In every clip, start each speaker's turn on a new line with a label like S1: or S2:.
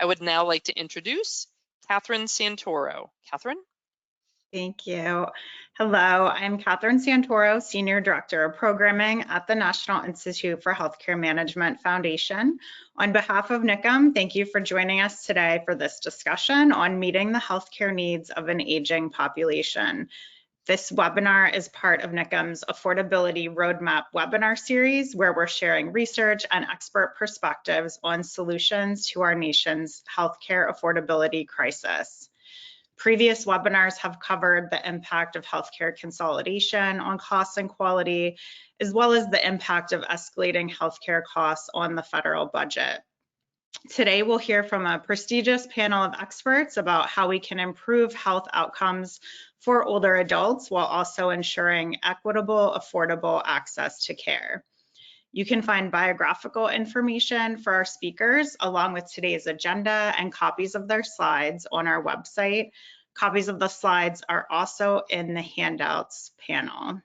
S1: I would now like to introduce Catherine Santoro. Catherine?
S2: Thank you. Hello, I'm Catherine Santoro, Senior Director of Programming at the National Institute for Healthcare Management Foundation. On behalf of NIHCM, thank you for joining us today for this discussion on meeting the healthcare needs of an aging population. This webinar is part of NIHCM's Affordability Roadmap webinar series, where we're sharing research and expert perspectives on solutions to our nation's healthcare affordability crisis. Previous webinars have covered the impact of healthcare consolidation on costs and quality, as well as the impact of escalating healthcare costs on the federal budget. Today, we'll hear from a prestigious panel of experts about how we can improve health outcomes for older adults while also ensuring equitable, affordable access to care. You can find biographical information for our speakers along with today's agenda and copies of their slides on our website. Copies of the slides are also in the handouts panel.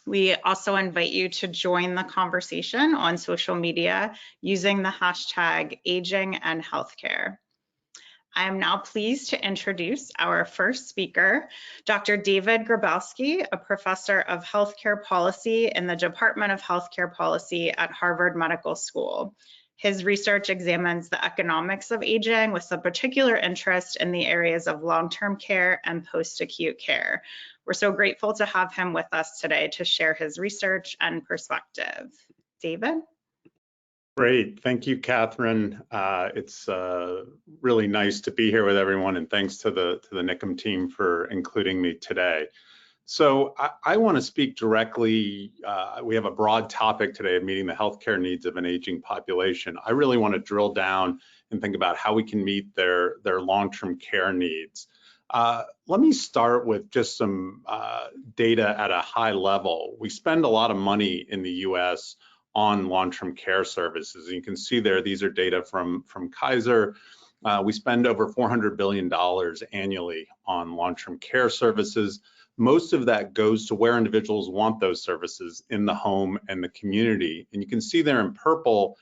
S2: We also invite you to join the conversation on social media using the hashtag #AgingAndHealthcare. I am now pleased to introduce our first speaker, Dr. David Grabowski, a professor of healthcare policy in the Department of Healthcare Policy at Harvard Medical School. His research examines the economics of aging with a particular interest in the areas of long-term care and post-acute care. We're so grateful to have him with us today to share his research and perspective. David?
S3: Great, thank you, Catherine. It's really nice to be here with everyone, and thanks to the NIHCM team for including me today. So I want to speak directly. We have a broad topic today of meeting the healthcare needs of an aging population. I really want to drill down and think about how we can meet their long-term care needs. Let me start with just some data at a high level. We spend a lot of money in the US on long-term care services. And you can see there, these are data from Kaiser. We spend over $400 billion annually on long-term care services. Most of that goes to where individuals want those services in the home and the community. And you can see there in purple,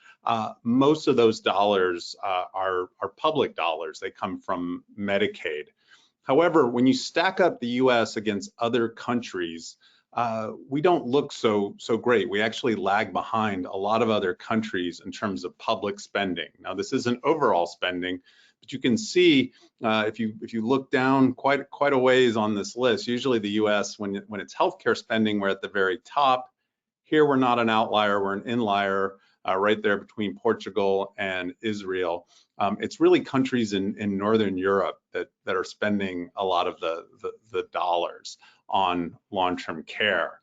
S3: most of those dollars are public dollars. They come from Medicaid. However, when you stack up the US against other countries, we don't look so great. We actually lag behind a lot of other countries in terms of public spending. Now, this isn't overall spending, but you can see if you look down quite a ways on this list, usually the US, when it's healthcare spending, we're at the very top. Here, we're not an outlier, we're an inlier right there between Portugal and Israel. It's really countries in Northern Europe that are spending a lot of the dollars on long-term care.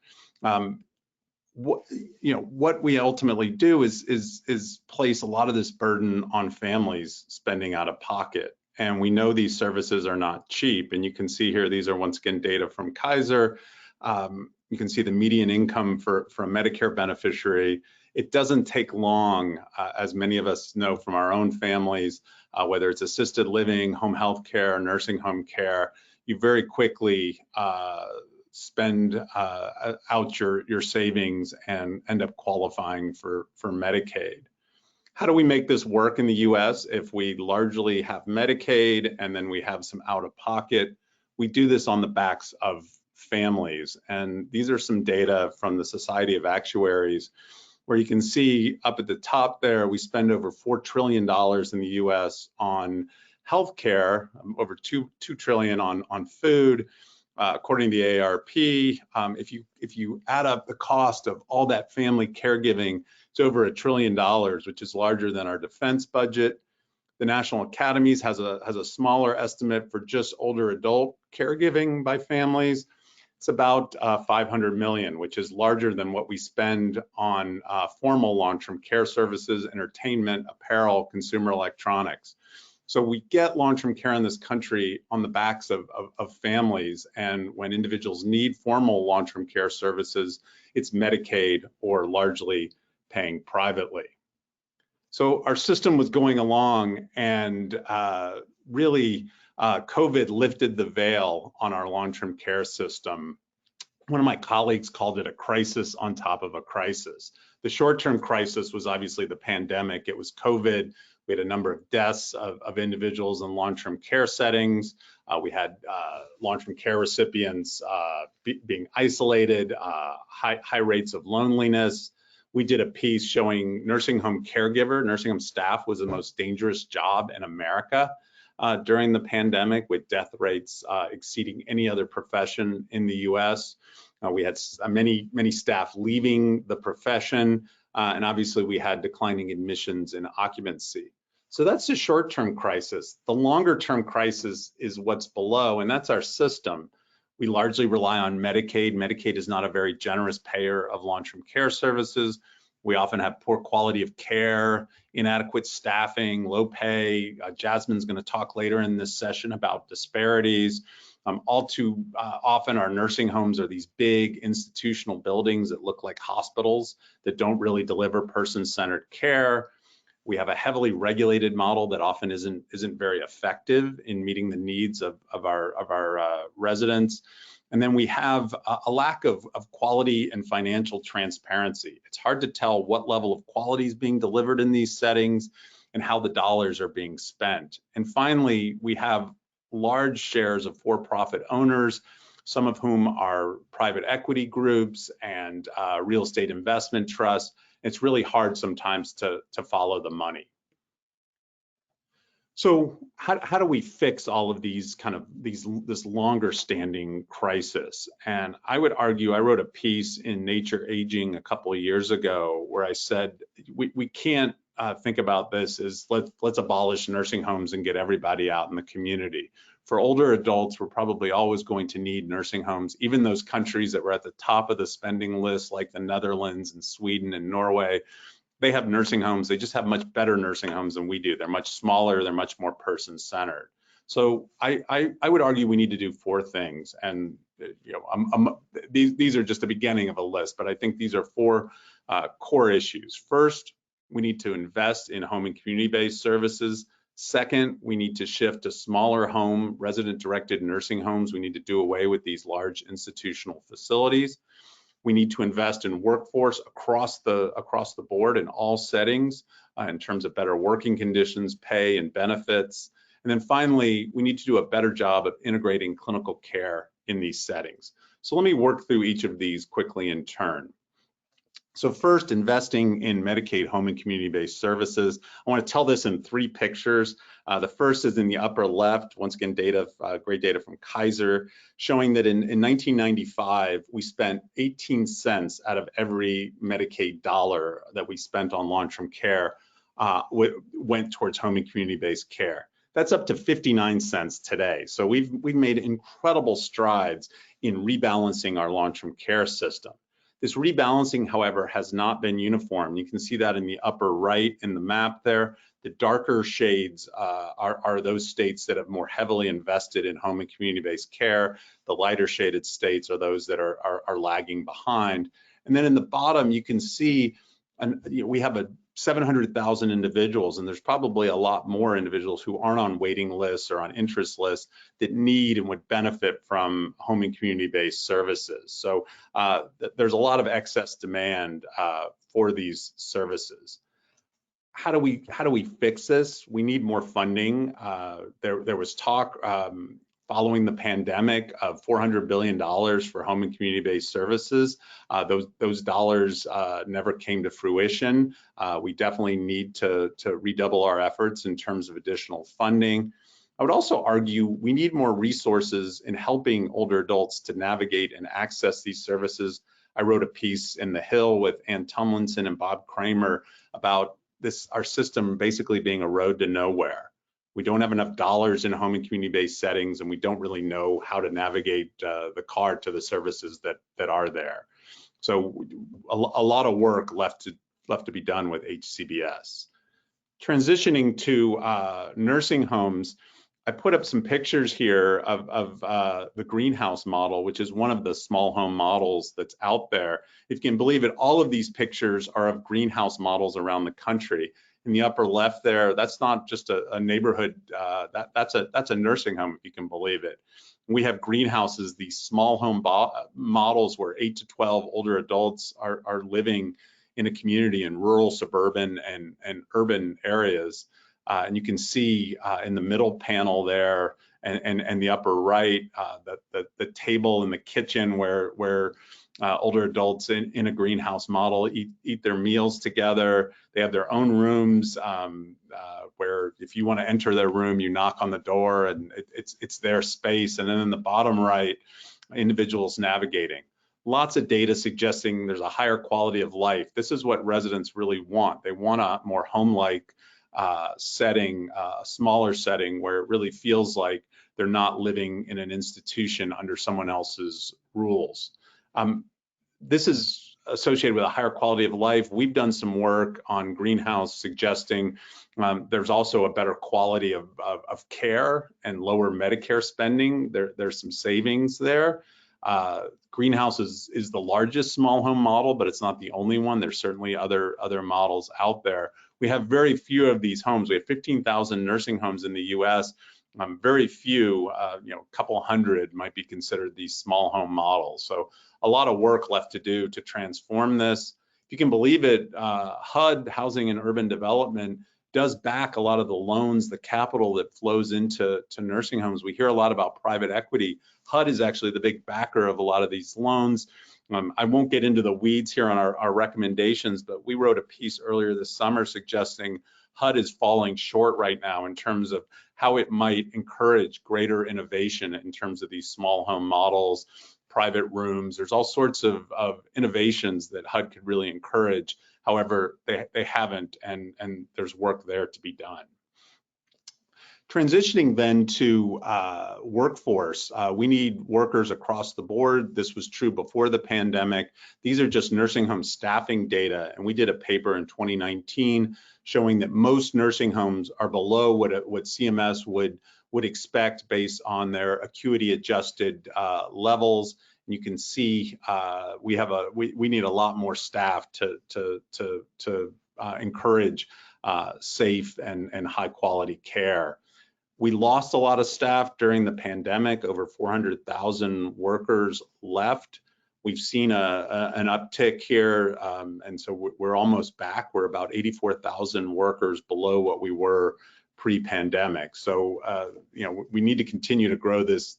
S3: What we ultimately do is place a lot of this burden on families spending out of pocket. And we know these services are not cheap. And you can see here, these are once again data from Kaiser. You can see the median income for a Medicare beneficiary. It doesn't take long, as many of us know from our own families, whether it's assisted living, home health care, nursing home care, you very quickly spend out your savings and end up qualifying for Medicaid. How do we make this work in the US if we largely have Medicaid and then we have some out-of-pocket? We do this on the backs of families. And these are some data from the Society of Actuaries, where you can see up at the top there, we spend over $4 trillion in the US on healthcare, over $2 trillion on food. According to the AARP, if you add up the cost of all that family caregiving, it's over $1 trillion, which is larger than our defense budget. The National Academies has a smaller estimate for just older adult caregiving by families. It's about 500 million, which is larger than what we spend on formal long-term care services, entertainment, apparel, consumer electronics. So we get long-term care in this country on the backs of families, and when individuals need formal long-term care services, it's Medicaid or largely paying privately. So our system was going along, and really COVID lifted the veil on our long-term care system. One of my colleagues called it a crisis on top of a crisis. The short-term crisis was obviously the pandemic. It was COVID, We had a number of deaths of individuals in long-term care settings. We had long-term care recipients being isolated, high rates of loneliness. We did a piece showing nursing home staff was the most dangerous job in America during the pandemic, with death rates exceeding any other profession in the US. We had many staff leaving the profession, and obviously we had declining admissions and occupancy. So that's the short-term crisis. The longer-term crisis is what's below, and that's our system. We largely rely on Medicaid. Medicaid is not a very generous payer of long-term care services. We often have poor quality of care, inadequate staffing, low pay. Jasmine's going to talk later in this session about disparities. All too often, our nursing homes are these big institutional buildings that look like hospitals that don't really deliver person-centered care. We have a heavily regulated model that often isn't very effective in meeting the needs of our residents. And then we have a lack of quality and financial transparency. It's hard to tell what level of quality is being delivered in these settings and how the dollars are being spent. And finally, we have large shares of for-profit owners, some of whom are private equity groups and real estate investment trusts. It's really hard sometimes to follow the money. So how do we fix all of these this longer standing crisis? And I would argue, I wrote a piece in Nature Aging a couple of years ago where I said we can't think about this as let's abolish nursing homes and get everybody out in the community. For older adults, we're probably always going to need nursing homes. Even those countries that were at the top of the spending list, like the Netherlands and Sweden and Norway, they have nursing homes. They just have much better nursing homes than we do. They're much smaller. They're much more person-centered. So I would argue we need to do four things. And these are just the beginning of a list, but I think these are four core issues. First, we need to invest in home and community-based services. Second, we need to shift to smaller home, resident-directed nursing homes. We need to do away with these large institutional facilities. We need to invest in workforce across the board in all settings in terms of better working conditions, pay, and benefits. And then finally, we need to do a better job of integrating clinical care in these settings. So let me work through each of these quickly in turn. So first, investing in Medicaid home and community-based services. I want to tell this in three pictures. The first is in the upper left, once again, great data from Kaiser, showing that in 1995, we spent 18 cents out of every Medicaid dollar that we spent on long-term care went towards home and community-based care. That's up to 59 cents today. So we've made incredible strides in rebalancing our long-term care system. This rebalancing, however, has not been uniform. You can see that in the upper right in the map there. The darker shades are those states that have more heavily invested in home and community-based care. The lighter shaded states are those that are lagging behind. And then in the bottom, you can see we have 700,000 individuals, and there's probably a lot more individuals who aren't on waiting lists or on interest lists that need and would benefit from home and community-based services. So there's a lot of excess demand for these services. How do we fix this? We need more funding. There was talk following the pandemic of $400 billion for home and community-based services. Those dollars never came to fruition. We definitely need to redouble our efforts in terms of additional funding. I would also argue we need more resources in helping older adults to navigate and access these services. I wrote a piece in The Hill with Ann Tumlinson and Bob Kramer about our system basically being a road to nowhere. We don't have enough dollars in home and community-based settings, and we don't really know how to navigate the car to the services that are there. So a lot of work left to be done with HCBS. Transitioning to nursing homes, I put up some pictures here of the greenhouse model, which is one of the small home models that's out there. If you can believe it, all of these pictures are of greenhouse models around the country. In the upper left there, that's not just a neighborhood, that's a nursing home, if you can believe it. We have greenhouses, these small home models where 8 to 12 older adults are living in a community in rural, suburban, and urban areas. And you can see in the middle panel there and the upper right, the table in the kitchen where older adults in a greenhouse model eat their meals together. They have their own rooms where if you want to enter their room, you knock on the door and it's their space. And then in the bottom right, individuals navigating. Lots of data suggesting there's a higher quality of life. This is what residents really want. They want a more home-like setting, a smaller setting where it really feels like they're not living in an institution under someone else's rules. This is associated with a higher quality of life. We've done some work on greenhouse suggesting there's also a better quality of care and lower Medicare spending. There's some savings there. Greenhouse is the largest small home model, but it's not the only one. There's certainly other models out there. We have very few of these homes. We have 15,000 nursing homes in the US. Very few, a couple hundred might be considered these small home models. So a lot of work left to do to transform this. If you can believe it, HUD, Housing and Urban Development, does back a lot of the loans, the capital that flows into nursing homes. We hear a lot about private equity. HUD is actually the big backer of a lot of these loans. I won't get into the weeds here on our recommendations, but we wrote a piece earlier this summer suggesting HUD is falling short right now in terms of how it might encourage greater innovation in terms of these small home models, private rooms. There's all sorts of innovations that HUD could really encourage. However, they haven't, and there's work there to be done. Transitioning then to workforce, we need workers across the board. This was true before the pandemic. These are just nursing home staffing data, and we did a paper in 2019 showing that most nursing homes are below what CMS would expect based on their acuity adjusted levels. And you can see we need a lot more staff to encourage safe and high quality care. We lost a lot of staff during the pandemic. Over 400,000 workers left. We've seen an uptick here, and so we're almost back. We're about 84,000 workers below what we were pre-pandemic. So, we need to continue to grow this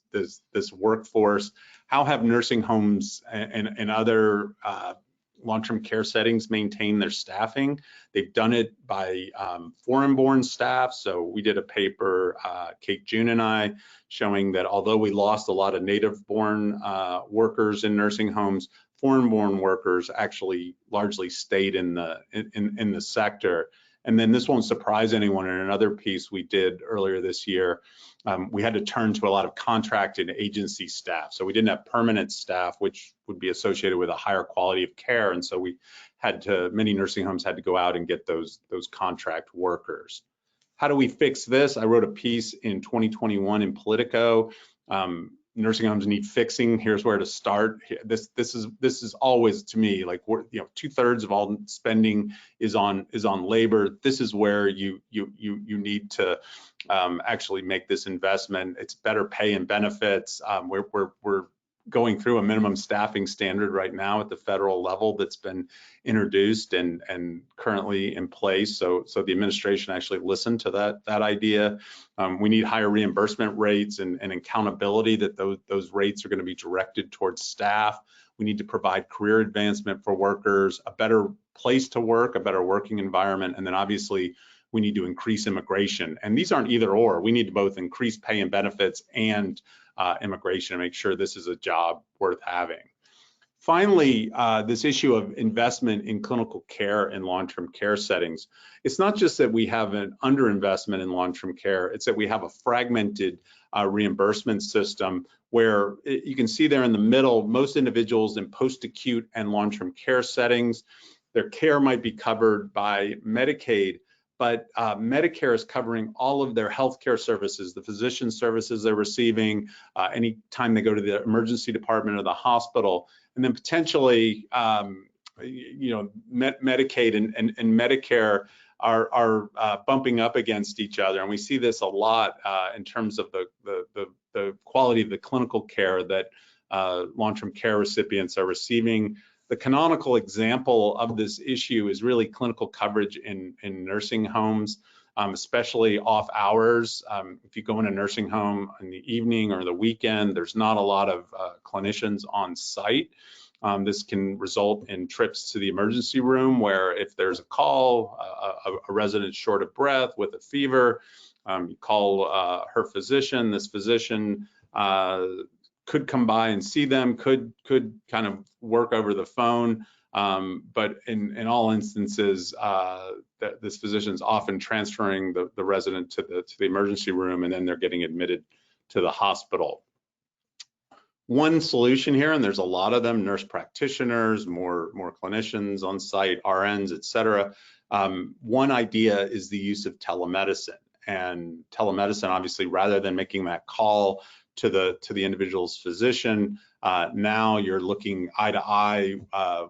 S3: workforce. How have nursing homes and other long-term care settings maintain their staffing? They've done it by foreign-born staff. So we did a paper, Kate, June, and I, showing that although we lost a lot of native-born workers in nursing homes, foreign-born workers actually largely stayed in the sector. And then this won't surprise anyone. In another piece we did earlier this year, we had to turn to a lot of contracted agency staff. So we didn't have permanent staff, which would be associated with a higher quality of care. And so many nursing homes had to go out and get those contract workers. How do we fix this? I wrote a piece in 2021 in Politico. Nursing homes need fixing. Here's where to start. This is always, to me, like, 2/3 of all spending is on labor. This is where you need to actually make this investment. It's better pay and benefits. We're going through a minimum staffing standard right now at the federal level that's been introduced and currently in place. So the administration actually listened to that idea. We need higher reimbursement rates and accountability that those rates are going to be directed towards staff. We need to provide career advancement for workers, a better place to work, a better working environment, and then obviously we need to increase immigration. And these aren't either or. We need to both increase pay and benefits and immigration to make sure this is a job worth having. Finally, this issue of investment in clinical care and long-term care settings. It's not just that we have an underinvestment in long-term care, it's that we have a fragmented reimbursement system where you can see there in the middle, most individuals in post-acute and long-term care settings, their care might be covered by Medicaid, but Medicare is covering all of their healthcare services, the physician services they're receiving, anytime they go to the emergency department or the hospital, and then potentially, Medicaid and Medicare are bumping up against each other, and we see this a lot in terms of the quality of the clinical care that long-term care recipients are receiving. The canonical example of this issue is really clinical coverage in nursing homes. especially off hours. If you go in a nursing home in the evening or the weekend, there's not a lot of clinicians on site. This can result in trips to the emergency room where if there's a call, a resident short of breath with a fever, you call her physician. This physician could come by and see them, could kind of work over the phone. But in all instances, this physician is often transferring the resident to the emergency room, and then they're getting admitted to the hospital. One solution here, and there's a lot of them, nurse practitioners, more clinicians on site, RNs, et cetera. One idea is the use of telemedicine. And telemedicine, obviously, rather than making that call to the individual's physician, now you're looking eye to eye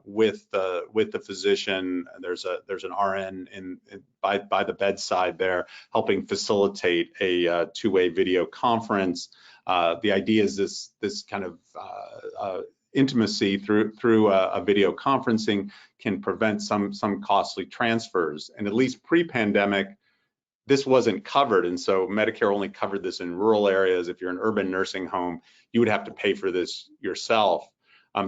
S3: with the physician. There's an RN by the bedside there, helping facilitate a two-way video conference. The idea is this kind of intimacy through a video conferencing can prevent some costly transfers. And at least pre-pandemic, this wasn't covered, and so Medicare only covered this in rural areas. If you're an urban nursing home, you would have to pay for this yourself.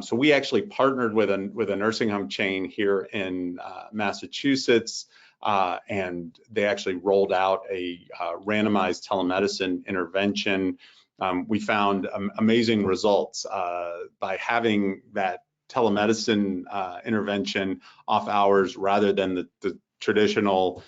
S3: So we actually partnered with a nursing home chain here in Massachusetts, and they actually rolled out a randomized telemedicine intervention. We found amazing results by having that telemedicine intervention off hours rather than the traditional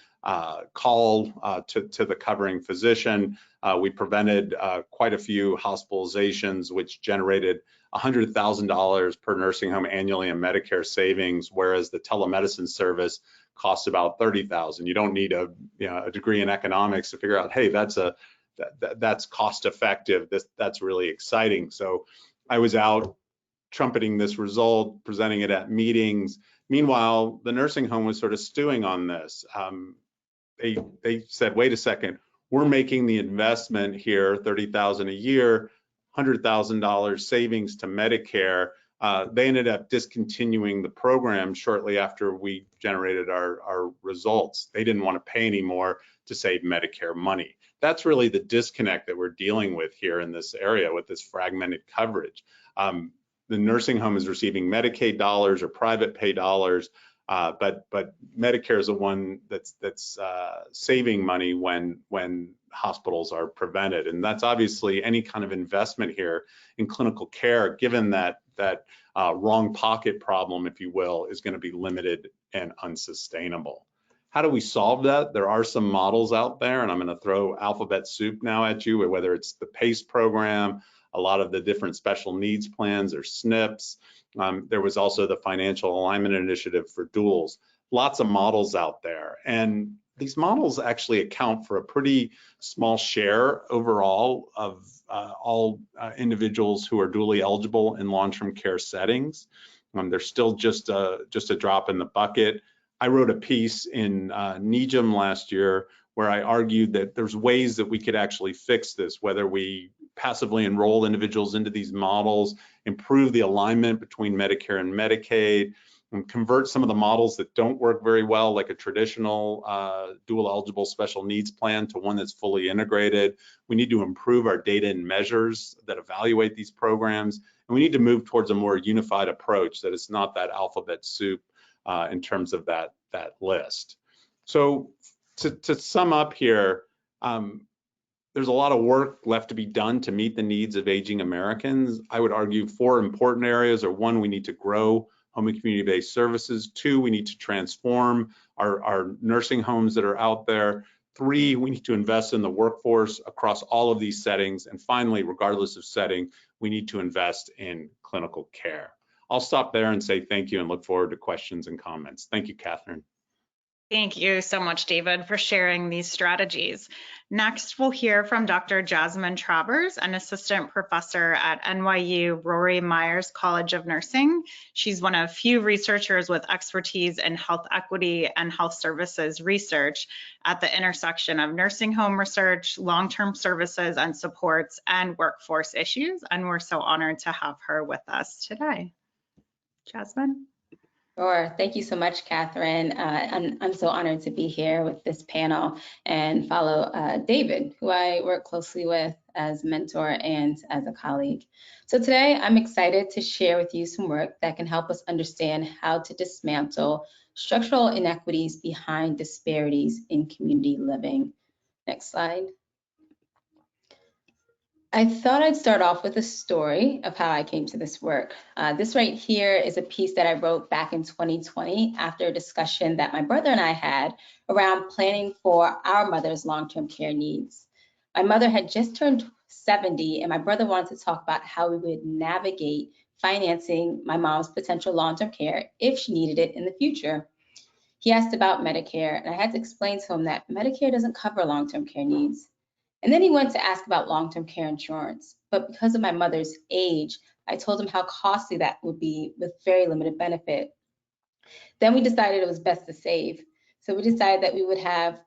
S3: call to the covering physician. We prevented quite a few hospitalizations, which generated $100,000 per nursing home annually in Medicare savings, whereas the telemedicine service costs about $30,000. You don't need a degree in economics to figure out, hey, that's cost effective. That's really exciting. So I was out trumpeting this result, presenting it at meetings. Meanwhile, the nursing home was sort of stewing on this. They said, wait a second, we're making the investment here, $30,000 a year, $100,000 savings to Medicare. They ended up discontinuing the program shortly after we generated our results. They didn't want to pay anymore to save Medicare money. That's really the disconnect that we're dealing with here in this area with this fragmented coverage. The nursing home is receiving Medicaid dollars or private pay dollars, but Medicare is the one that's saving money when hospitals are prevented, and that's obviously any kind of investment here in clinical care, given that wrong pocket problem, if you will, is going to be limited and unsustainable. How do we solve that? There are some models out there, and I'm going to throw alphabet soup now at you, whether it's the PACE program, a lot of the different special needs plans or SNPs. There was also the Financial Alignment Initiative for duals. Lots of models out there. And these models actually account for a pretty small share overall of all individuals who are dually eligible in long-term care settings. They're still just a drop in the bucket. I wrote a piece in NIHCM last year where I argued that there's ways that we could actually fix this, whether we passively enroll individuals into these models, improve the alignment between Medicare and Medicaid, and convert some of the models that don't work very well, like a traditional dual eligible special needs plan, to one that's fully integrated. We need to improve our data and measures that evaluate these programs, and we need to move towards a more unified approach that is not that alphabet soup in terms of that list. So to sum up here, there's a lot of work left to be done to meet the needs of aging Americans. I would argue 4 important areas are: 1, we need to grow home and community-based services; 2, we need to transform our nursing homes that are out there; 3, we need to invest in the workforce across all of these settings; and finally, regardless of setting, we need to invest in clinical care. I'll stop there and say thank you and look forward to questions and comments. Thank you, Catherine.
S2: Thank you so much, David, for sharing these strategies. Next, we'll hear from Dr. Jasmine Travers, an assistant professor at NYU Rory Meyers College of Nursing. She's one of few researchers with expertise in health equity and health services research at the intersection of nursing home research, long-term services and supports, and workforce issues. And we're so honored to have her with us today. Jasmine?
S4: Sure. Thank you so much, Catherine. I'm so honored to be here with this panel and follow David, who I work closely with as mentor and as a colleague. So today I'm excited to share with you some work that can help us understand how to dismantle structural inequities behind disparities in community living. Next slide. I thought I'd start off with a story of how I came to this work. This right here is a piece that I wrote back in 2020 after a discussion that my brother and I had around planning for our mother's long-term care needs. My mother had just turned 70 and my brother wanted to talk about how we would navigate financing my mom's potential long-term care if she needed it in the future. He asked about Medicare and I had to explain to him that Medicare doesn't cover long-term care needs. And then he went to ask about long-term care insurance. But because of my mother's age, I told him how costly that would be with very limited benefit. Then we decided it was best to save. So we decided that we would have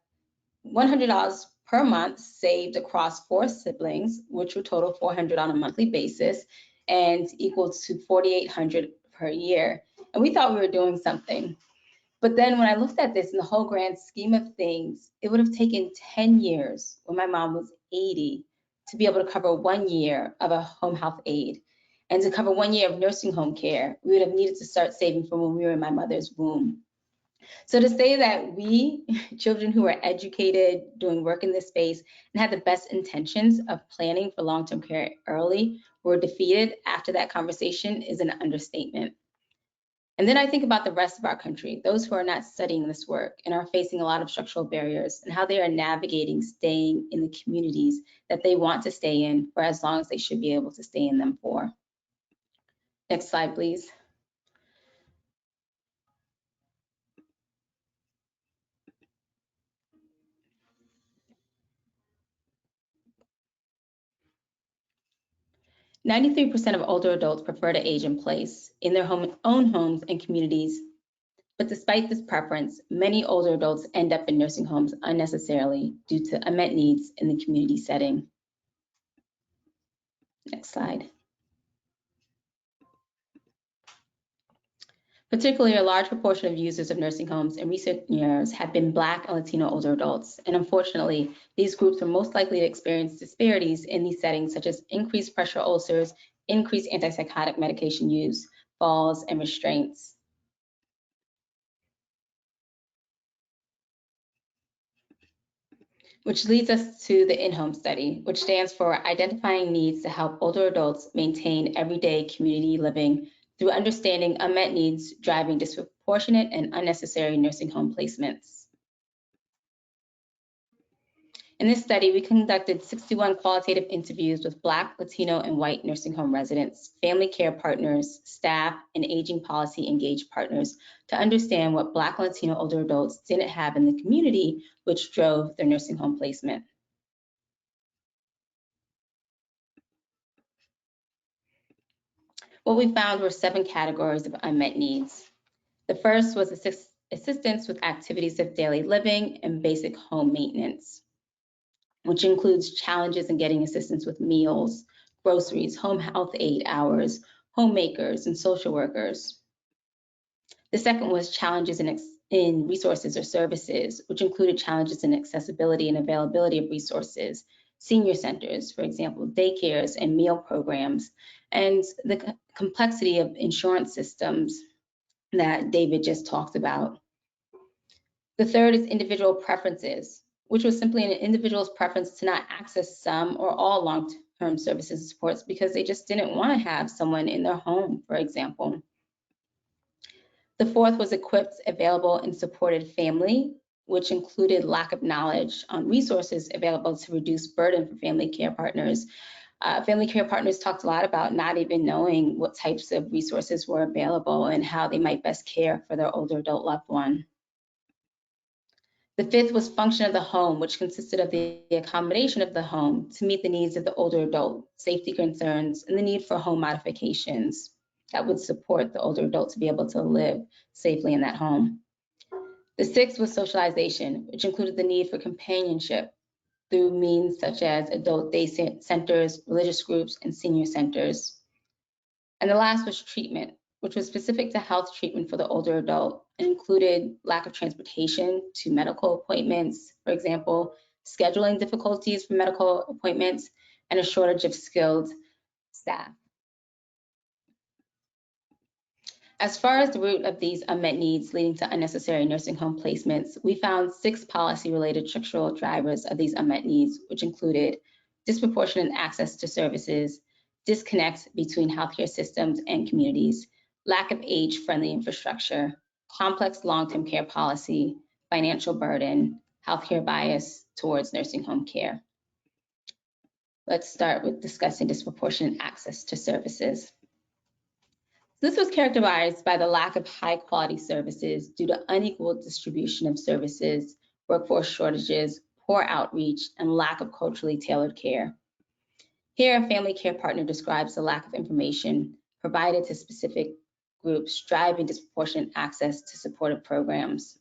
S4: $100 per month saved across 4 siblings, which would total $400 on a monthly basis and equal to $4,800 per year. And we thought we were doing something. But then when I looked at this in the whole grand scheme of things, it would have taken 10 years when my mom was 80 to be able to cover 1 year of a home health aid. And to cover 1 year of nursing home care, we would have needed to start saving from when we were in my mother's womb. So to say that we, children who are educated, doing work in this space, and had the best intentions of planning for long-term care early, were defeated after that conversation is an understatement. And then I think about the rest of our country, those who are not studying this work and are facing a lot of structural barriers and how they are navigating staying in the communities that they want to stay in for as long as they should be able to stay in them for. Next slide, please. "93% of older adults prefer to age in place in their own homes and communities. But despite this preference, many older adults end up in nursing homes unnecessarily due to unmet needs in the community setting." Next slide. Particularly, a large proportion of users of nursing homes in recent years have been Black and Latino older adults. And unfortunately, these groups are most likely to experience disparities in these settings, such as increased pressure ulcers, increased antipsychotic medication use, falls, and restraints. Which leads us to the in-home study, which stands for Identifying Needs to Help Older Adults Maintain Everyday Community Living through Understanding Unmet Needs Driving Disproportionate and Unnecessary Nursing Home Placements. In this study, we conducted 61 qualitative interviews with Black, Latino, and white nursing home residents, family care partners, staff, and aging policy engaged partners to understand what Black and Latino older adults didn't have in the community, which drove their nursing home placement. What we found were 7 categories of unmet needs. The first was assistance with activities of daily living and basic home maintenance, which includes challenges in getting assistance with meals, groceries, home health aid hours, homemakers, and social workers. The second was challenges in resources or services, which included challenges in accessibility and availability of resources, senior centers, for example, daycares and meal programs, and the complexity of insurance systems that David just talked about. The third is individual preferences, which was simply an individual's preference to not access some or all long-term services and supports because they just didn't want to have someone in their home, for example. The fourth was equipped, available, and supported family, which included lack of knowledge on resources available to reduce burden for family care partners. Family care partners talked a lot about not even knowing what types of resources were available and how they might best care for their older adult loved one. The fifth was function of the home, which consisted of the accommodation of the home to meet the needs of the older adult, safety concerns, and the need for home modifications that would support the older adult to be able to live safely in that home. The sixth was socialization, which included the need for companionship through means such as adult day centers, religious groups, and senior centers. And the last was treatment, which was specific to health treatment for the older adult and included lack of transportation to medical appointments, for example, scheduling difficulties for medical appointments, and a shortage of skilled staff. As far as the root of these unmet needs leading to unnecessary nursing home placements, we found 6 policy-related structural drivers of these unmet needs, which included disproportionate access to services, disconnect between healthcare systems and communities, lack of age-friendly infrastructure, complex long-term care policy, financial burden, healthcare bias towards nursing home care. Let's start with discussing disproportionate access to services. This was characterized by the lack of high-quality services due to unequal distribution of services, workforce shortages, poor outreach, and lack of culturally tailored care. Here, a family care partner describes the lack of information provided to specific groups driving disproportionate access to supportive programs.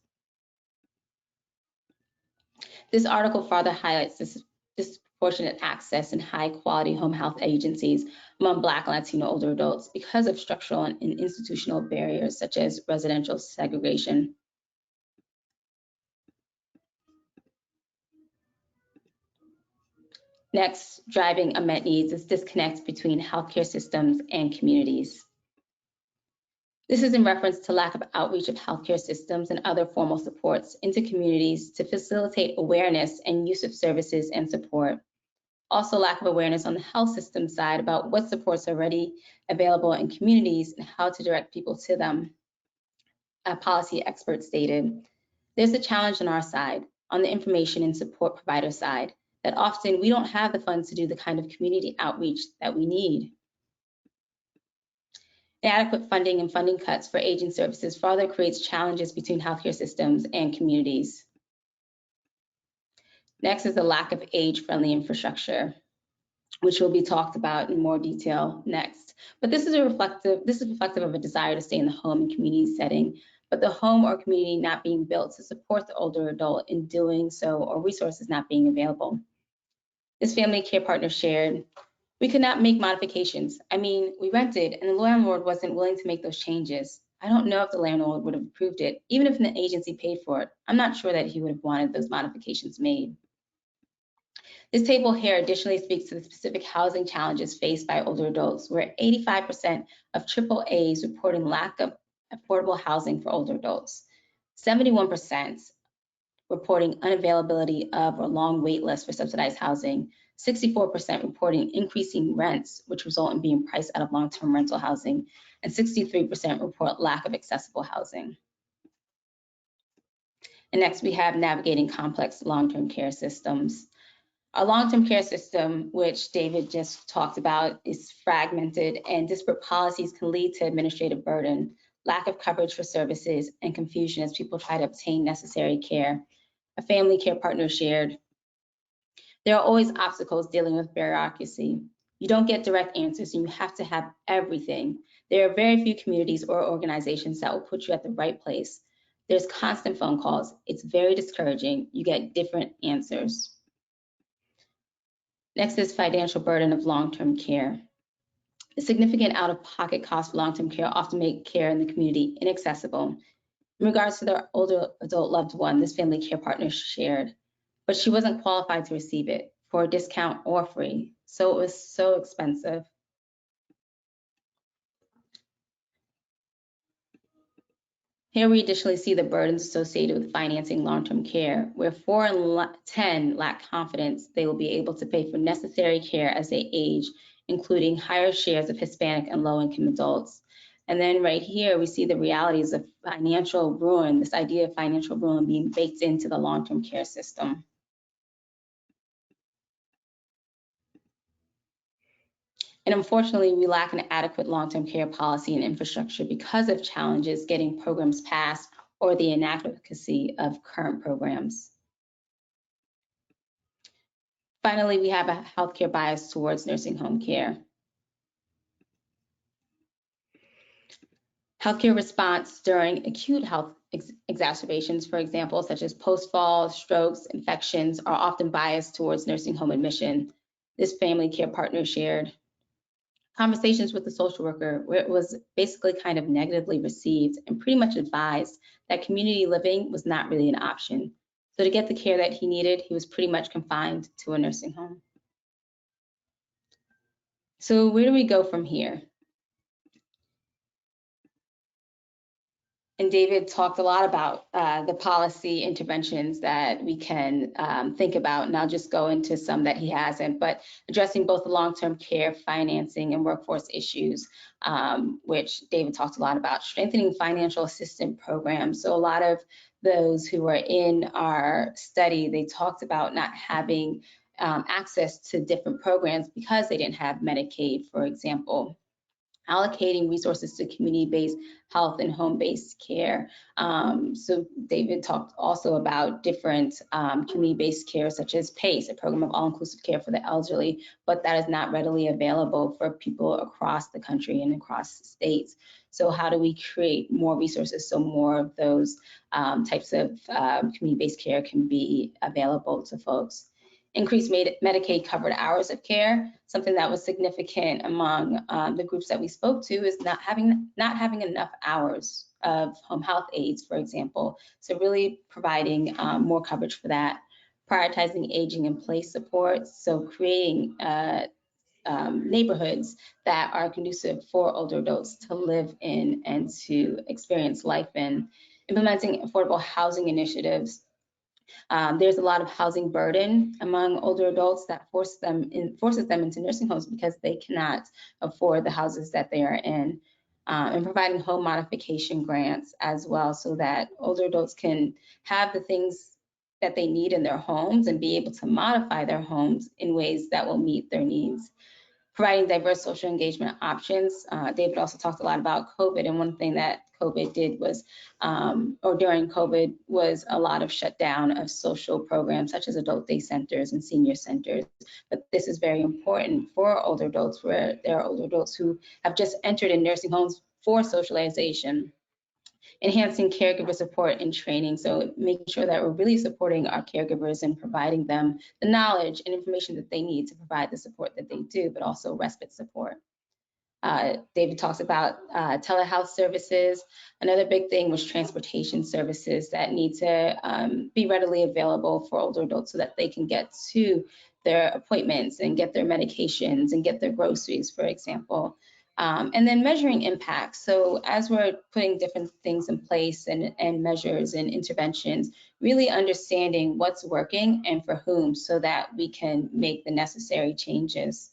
S4: This article further highlights this disproportionate access and high-quality home health agencies among Black and Latino older adults because of structural and institutional barriers such as residential segregation. Next, driving unmet needs is disconnect between healthcare systems and communities. This is in reference to lack of outreach of healthcare systems and other formal supports into communities to facilitate awareness and use of services and support. Also, lack of awareness on the health system side about what supports are already available in communities and how to direct people to them. A policy expert stated, "There's a challenge on our side, on the information and support provider side, that often we don't have the funds to do the kind of community outreach that we need." Inadequate funding and funding cuts for aging services further creates challenges between healthcare systems and communities. Next is the lack of age-friendly infrastructure, which will be talked about in more detail next. But this is reflective of a desire to stay in the home and community setting, but the home or community not being built to support the older adult in doing so, or resources not being available. This family care partner shared, "We could not make modifications. I mean, we rented and the landlord wasn't willing to make those changes. I don't know if the landlord would have approved it, even if an agency paid for it. I'm not sure that he would have wanted those modifications made." This table here additionally speaks to the specific housing challenges faced by older adults, where 85% of AAAs reporting lack of affordable housing for older adults, 71% reporting unavailability of or long wait lists for subsidized housing, 64% reporting increasing rents, which result in being priced out of long-term rental housing, and 63% report lack of accessible housing. And next, we have navigating complex long-term care systems. Our long-term care system, which David just talked about, is fragmented, and disparate policies can lead to administrative burden, lack of coverage for services, and confusion as people try to obtain necessary care. A family care partner shared, "There are always obstacles dealing with bureaucracy. You don't get direct answers and you have to have everything. There are very few communities or organizations that will put you at the right place. There's constant phone calls. It's very discouraging. You get different answers." Next is financial burden of long-term care. The significant out-of-pocket costs for long-term care often make care in the community inaccessible. In regards to their older adult loved one, this family care partner shared, but she wasn't qualified to receive it for a discount or free, so it was so expensive. Here we additionally see the burdens associated with financing long-term care, where 4 in 10 lack confidence they will be able to pay for necessary care as they age, including higher shares of Hispanic and low-income adults. And then right here, we see the realities of financial ruin, this idea of financial ruin being baked into the long-term care system. And unfortunately, we lack an adequate long-term care policy and infrastructure because of challenges getting programs passed or the inadequacy of current programs. Finally, we have a healthcare bias towards nursing home care. Healthcare response during acute health exacerbations, for example, such as post-fall, strokes, infections, are often biased towards nursing home admission. This family care partner shared, conversations with the social worker where it was basically kind of negatively received and pretty much advised that community living was not really an option. So to get the care that he needed, he was pretty much confined to a nursing home. So where do we go from here? And David talked a lot about the policy interventions that we can think about, and I'll just go into some that he hasn't, but addressing both the long-term care financing and workforce issues, which David talked a lot about, strengthening financial assistance programs. So a lot of those who were in our study, they talked about not having access to different programs because they didn't have Medicaid, for example. Allocating resources to community-based health and home-based care. So David talked also about different community-based care, such as PACE, a program of all-inclusive care for the elderly, but that is not readily available for people across the country and across states. So how do we create more resources so more of those types of community-based care can be available to folks? Increased Medicaid covered hours of care, something that was significant among the groups that we spoke to is not having enough hours of home health aides, for example. So really providing more coverage for that. Prioritizing aging in place support, so creating neighborhoods that are conducive for older adults to live in and to experience life in. Implementing affordable housing initiatives. There's a lot of housing burden among older adults that forces them into nursing homes because they cannot afford the houses that they are in, and providing home modification grants as well, so that older adults can have the things that they need in their homes and be able to modify their homes in ways that will meet their needs. Providing diverse social engagement options. David also talked a lot about COVID, and one thing that COVID did was, or during COVID, was a lot of shutdown of social programs such as adult day centers and senior centers. But this is very important for older adults, where there are older adults who have just entered in nursing homes for socialization. Enhancing caregiver support and training, so making sure that we're really supporting our caregivers and providing them the knowledge and information that they need to provide the support that they do, but also respite support. David talks about telehealth services. Another big thing was transportation services that need to be readily available for older adults so that they can get to their appointments and get their medications and get their groceries, for example. And then measuring impact. So as we're putting different things in place and measures and interventions, really understanding what's working and for whom so that we can make the necessary changes.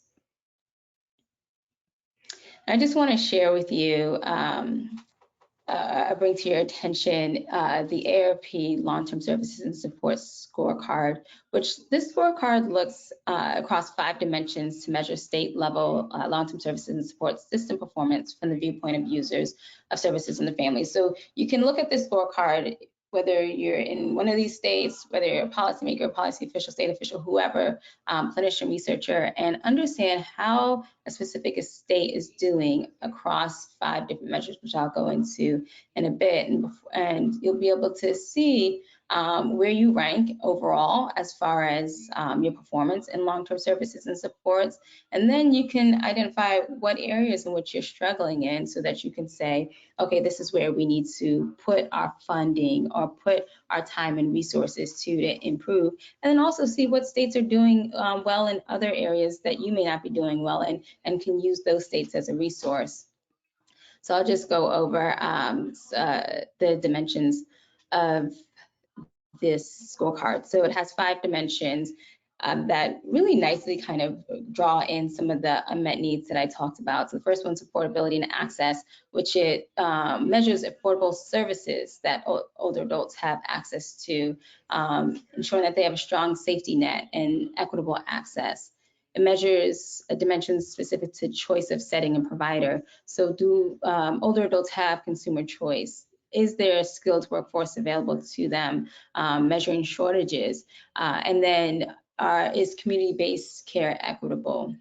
S4: I just want to share with you, bring to your attention the ARP Long-Term Services and Support Scorecard, which this scorecard looks across 5 dimensions to measure state-level long-term services and support system performance from the viewpoint of users of services in the family. So you can look at this scorecard whether you're in one of these states, whether you're a policymaker, policy official, state official, whoever, clinician, researcher, and understand how a specific state is doing across 5 different measures, which I'll go into in a bit. And you'll be able to see where you rank overall as far as your performance in long-term services and supports. And then you can identify what areas in which you're struggling in so that you can say, okay, this is where we need to put our funding or put our time and resources to improve. And then also see what states are doing well in other areas that you may not be doing well in, and can use those states as a resource. So I'll just go over the dimensions of this scorecard. So it has 5 dimensions that really nicely kind of draw in some of the unmet needs that I talked about. So the first one's affordability and access, which it measures affordable services that older adults have access to, ensuring that they have a strong safety net and equitable access. It measures dimensions specific to choice of setting and provider. So do older adults have consumer choice? Is there a skilled workforce available to them? Measuring shortages. And then is community-based care equitable?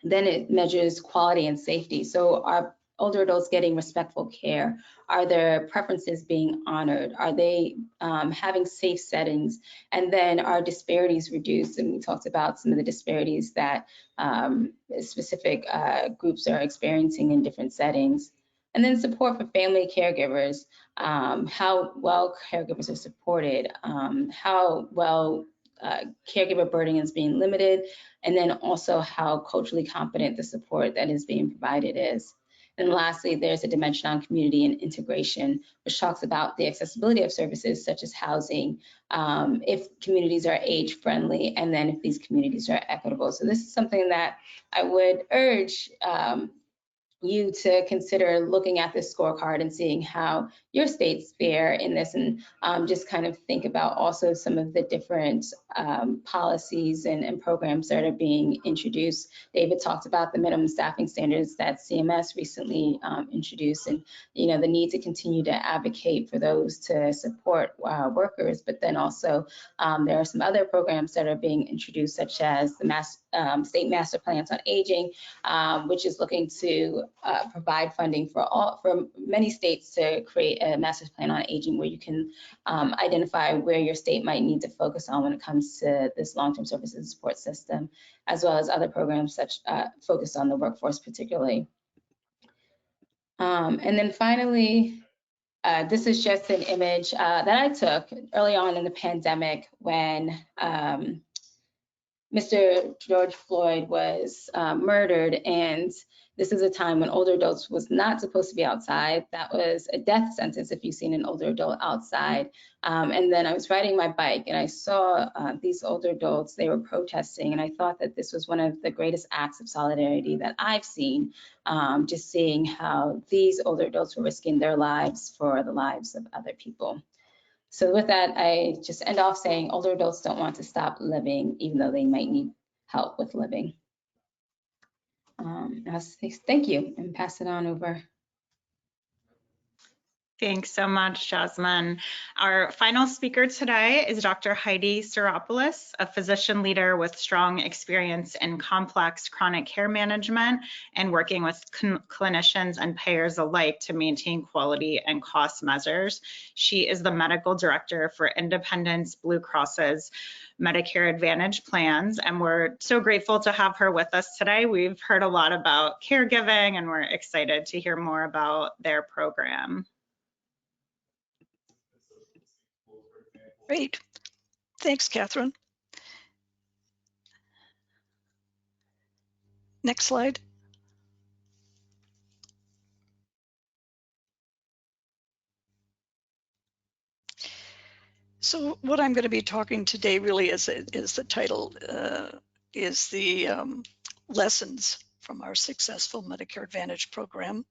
S4: Then it measures quality and safety. So are older adults getting respectful care? Are their preferences being honored? Are they having safe settings? And then are disparities reduced? And we talked about some of the disparities that specific groups are experiencing in different settings. And then support for family caregivers, how well caregivers are supported, how well caregiver burden is being limited, and then also how culturally competent the support that is being provided is. And lastly, there's a dimension on community and integration, which talks about the accessibility of services such as housing, if communities are age-friendly, and then if these communities are equitable. So this is something that I would urge you to consider looking at this scorecard and seeing how your states fare in this, and just kind of think about also some of the different policies and programs that are being introduced. David talked about the minimum staffing standards that CMS recently introduced, and the need to continue to advocate for those to support workers. But then also there are some other programs that are being introduced, such as the state master plans on aging, which is looking to provide funding for many states to create a master plan on aging, where you can identify where your state might need to focus on when it comes to this long-term services support system, as well as other programs such focused on the workforce particularly. And then finally, this is just an image that I took early on in the pandemic when Mr. George Floyd was murdered, and this is a time when older adults was not supposed to be outside. That was a death sentence if you've seen an older adult outside. And then I was riding my bike and I saw these older adults, they were protesting, and I thought that this was one of the greatest acts of solidarity that I've seen, just seeing how these older adults were risking their lives for the lives of other people. So with that, I just end off saying older adults don't want to stop living, even though they might need help with living. I'll say thank you and pass it on over.
S2: Thanks so much, Jasmine. Our final speaker today is Dr. Heidi Siropoulos, a physician leader with strong experience in complex chronic care management and working with clinicians and payers alike to maintain quality and cost measures. She is the medical director for Independence Blue Cross's Medicare Advantage plans, and we're so grateful to have her with us today. We've heard a lot about caregiving, and we're excited to hear more about their program.
S5: Great. Thanks, Catherine. Next slide. So what I'm going to be talking today really is the title is the lessons from our successful Medicare Advantage program.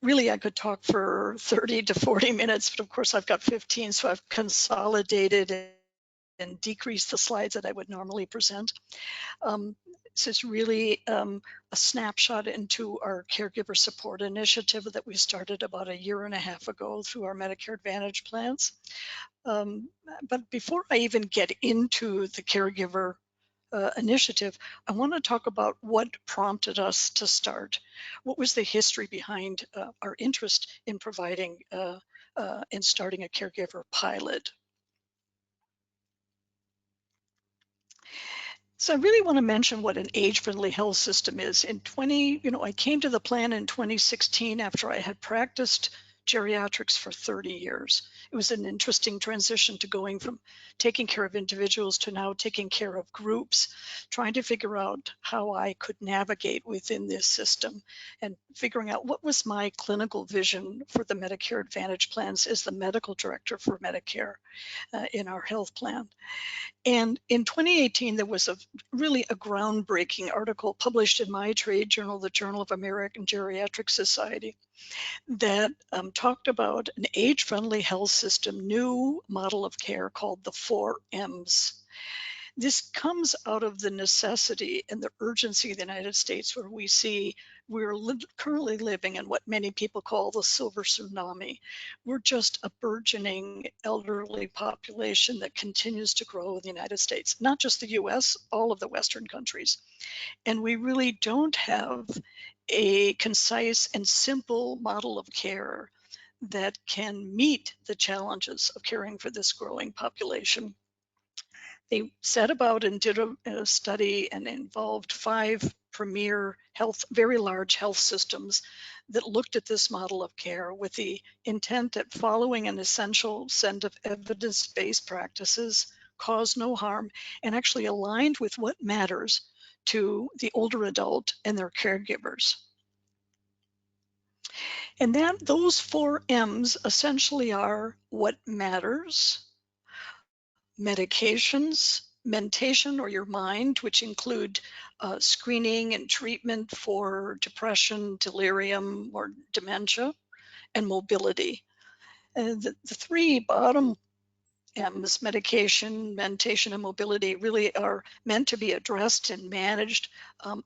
S5: Really, I could talk for 30 to 40 minutes, but of course I've got 15, so I've consolidated and decreased the slides that I would normally present. This is really a snapshot into our caregiver support initiative that we started about 1.5 years ago through our Medicare Advantage plans. But before I even get into the caregiver initiative, I want to talk about what prompted us to start. What was the history behind our interest in providing in starting a caregiver pilot? So I really want to mention what an age-friendly health system is. I came to the plan in 2016 after I had practiced geriatrics for 30 years. It was an interesting transition to going from taking care of individuals to now taking care of groups, trying to figure out how I could navigate within this system and figuring out what was my clinical vision for the Medicare Advantage plans as the medical director for Medicare in our health plan. And in 2018, there was really a groundbreaking article published in my trade journal, the Journal of American Geriatric Society, that talked about an age-friendly health system, new model of care called the 4 M's. This comes out of the necessity and the urgency of the United States, where we see we're currently living in what many people call the silver tsunami. We're just a burgeoning elderly population that continues to grow in the United States, not just the US, all of the Western countries. And we really don't have a concise and simple model of care that can meet the challenges of caring for this growing population. They set about and did a study and involved 5 premier very large health systems that looked at this model of care with the intent that following an essential set of evidence-based practices cause no harm and actually aligned with what matters to the older adult and their caregivers. And those 4 M's essentially are what matters, medications, mentation or your mind, which include screening and treatment for depression, delirium, or dementia, and mobility. The 3 bottom M's, medication, mentation, and mobility, really are meant to be addressed and managed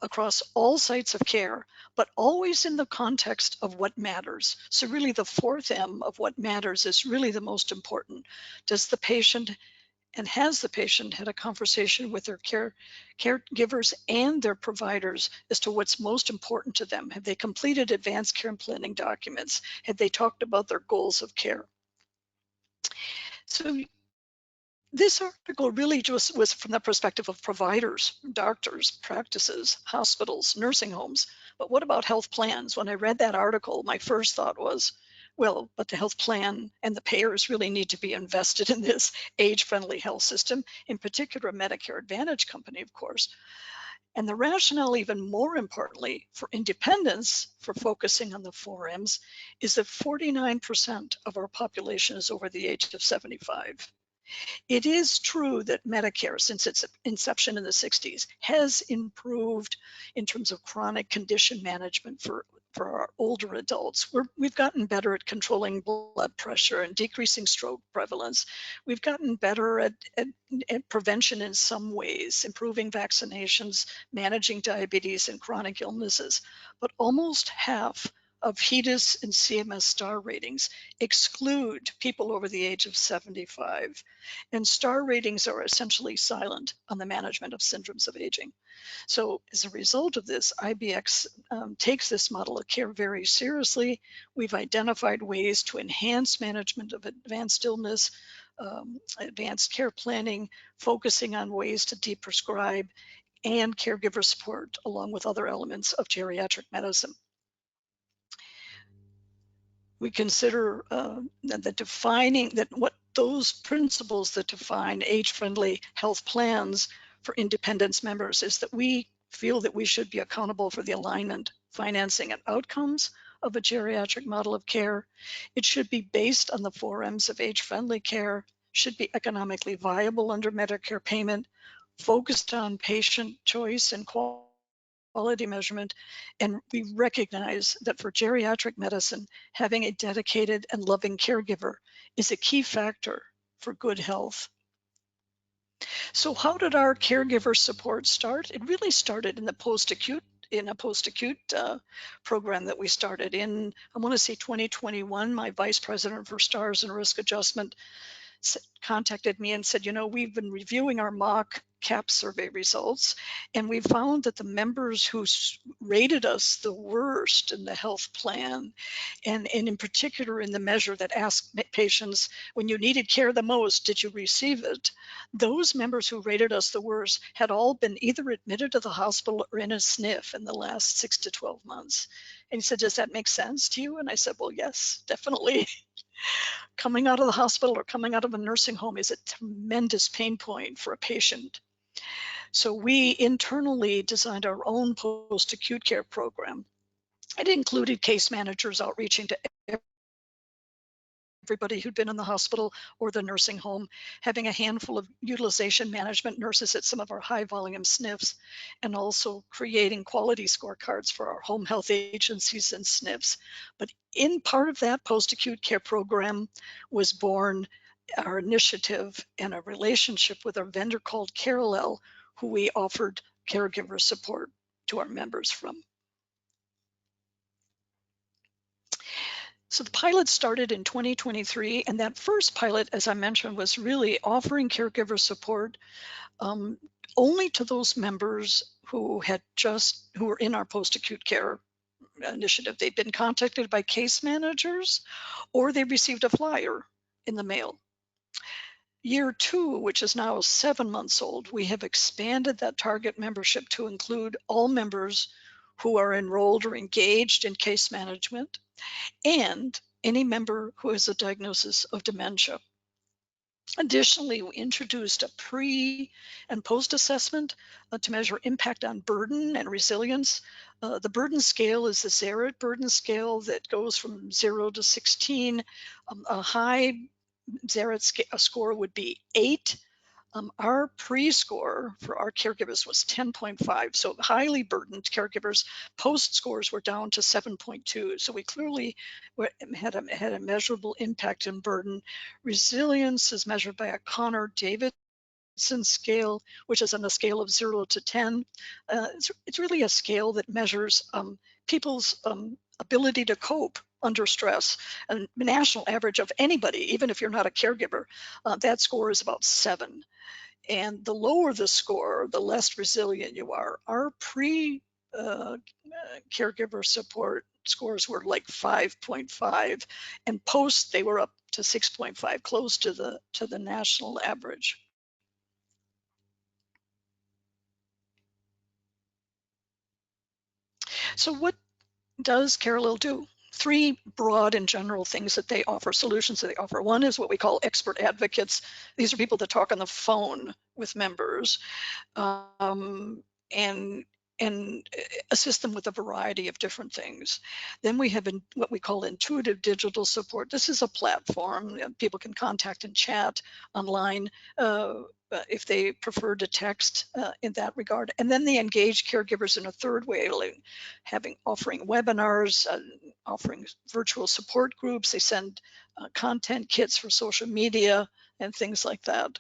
S5: across all sites of care, but always in the context of what matters. So really the 4th M of what matters is really the most important. Does the patient and has the patient had a conversation with their caregivers and their providers as to what's most important to them? Have they completed advanced care and planning documents? Have they talked about their goals of care? So this article really just was from the perspective of providers, doctors, practices, hospitals, nursing homes. But what about health plans? When I read that article, my first thought was, well, but the health plan and the payers really need to be invested in this age-friendly health system, in particular a Medicare Advantage company, of course. And the rationale, even more importantly, for independence, for focusing on the 4 M's, is that 49% of our population is over the age of 75. It is true that Medicare, since its inception in the 60s, has improved in terms of chronic condition management for our older adults. We've gotten better at controlling blood pressure and decreasing stroke prevalence. We've gotten better at prevention in some ways, improving vaccinations, managing diabetes and chronic illnesses. But almost half of HEDIS and CMS star ratings exclude people over the age of 75. And star ratings are essentially silent on the management of syndromes of aging. So as a result of this, IBX takes this model of care very seriously. We've identified ways to enhance management of advanced illness, advanced care planning, focusing on ways to deprescribe, and caregiver support, along with other elements of geriatric medicine. We consider what those principles that define age-friendly health plans for independence members is that we feel that we should be accountable for the alignment, financing, and outcomes of a geriatric model of care. It should be based on the 4 M's of age-friendly care, should be economically viable under Medicare payment, focused on patient choice and quality measurement, and we recognize that for geriatric medicine, having a dedicated and loving caregiver is a key factor for good health. So how did our caregiver support start? It really started in a post-acute program that we started in, I want to say 2021. My vice president for STARS and risk adjustment contacted me and said, you know, we've been reviewing our mock CAP survey results, and we found that the members who rated us the worst in the health plan, and in particular in the measure that asked patients, when you needed care the most, did you receive it? Those members who rated us the worst had all been either admitted to the hospital or in a SNF in the last 6 to 12 months. And he said, does that make sense to you? And I said, well, yes, definitely. Coming out of the hospital or coming out of a nursing home is a tremendous pain point for a patient. So we internally designed our own post-acute care program. It included case managers outreaching to everybody who'd been in the hospital or the nursing home, having a handful of utilization management nurses at some of our high volume SNFs, and also creating quality scorecards for our home health agencies and SNFs. But in part of that post-acute care program was born our initiative and a relationship with a vendor called Carelel, who we offered caregiver support to our members from. So the pilot started in 2023, and that first pilot, as I mentioned, was really offering caregiver support only to those members who were in our post-acute care initiative. They'd been contacted by case managers, or they received a flyer in the mail. Year 2, which is now 7 months old, we have expanded that target membership to include all members who are enrolled or engaged in case management, and any member who has a diagnosis of dementia. Additionally, we introduced a pre and post assessment to measure impact on burden and resilience. The burden scale is the Zarit burden scale that goes from 0 to 16. A high Zarit score would be 8. Our pre-score for our caregivers was 10.5, so highly burdened caregivers. Post scores were down to 7.2, so we clearly had a measurable impact in burden. Resilience is measured by a Connor-Davidson scale, which is on a scale of 0 to 10. It's really a scale that measures people's ability to cope under stress. And the national average of anybody, even if you're not a caregiver, that score is about 7. And the lower the score, the less resilient you are. Our pre-caregiver support scores were like 5.5, and post they were up to 6.5, close to the national average. So what does Carelel do? 3 broad and general things that they offer, solutions that they offer. One is what we call expert advocates. These are people that talk on the phone with members and assist them with a variety of different things. Then we have what we call intuitive digital support. This is a platform people can contact and chat online if they prefer to text in that regard. And then they engage caregivers in a third way, like offering webinars, offering virtual support groups. They send content kits for social media and things like that.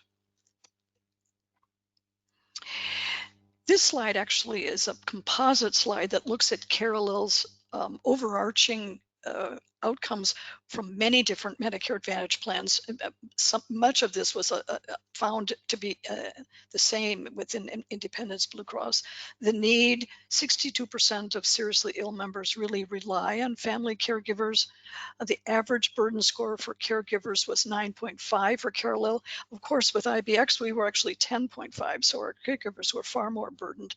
S5: This slide actually is a composite slide that looks at Carelel's overarching outcomes from many different Medicare Advantage plans. Much of this was found to be the same within Independence Blue Cross. The need, 62% of seriously ill members really rely on family caregivers. The average burden score for caregivers was 9.5 for Carelel. Of course, with IBX, we were actually 10.5, so our caregivers were far more burdened.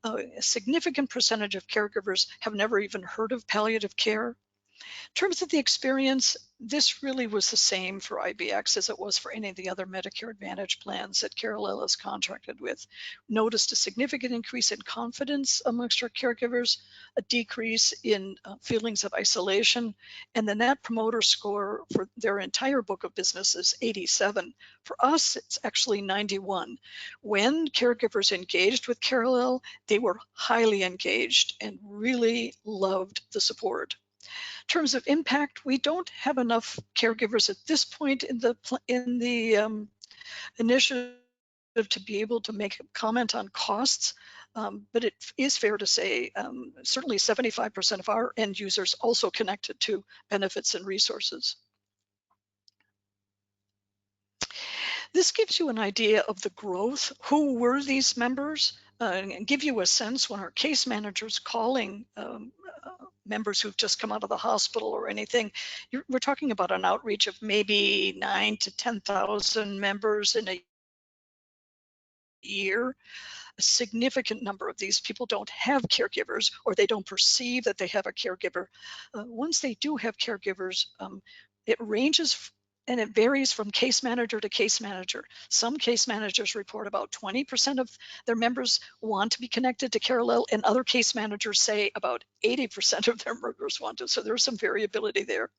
S5: A significant percentage of caregivers have never even heard of palliative care. In terms of the experience, this really was the same for IBX as it was for any of the other Medicare Advantage plans that Carelel is contracted with. Noticed a significant increase in confidence amongst our caregivers, a decrease in feelings of isolation, and the Net Promoter Score for their entire book of business is 87. For us, it's actually 91. When caregivers engaged with Carelel, they were highly engaged and really loved the support. In terms of impact, we don't have enough caregivers at this point in the initiative to be able to make a comment on costs, but it is fair to say certainly 75% of our end users also connected to benefits and resources. This gives you an idea of the growth. Who were these members? And give you a sense when our case managers calling members who've just come out of the hospital or anything, we're talking about an outreach of maybe 9,000 to 10,000 members in a year. A significant number of these people don't have caregivers, or they don't perceive that they have a caregiver. Once they do have caregivers, it ranges and it varies from case manager to case manager. Some case managers report about 20% of their members want to be connected to Carelel, and other case managers say about 80% of their members want to. So there's some variability there.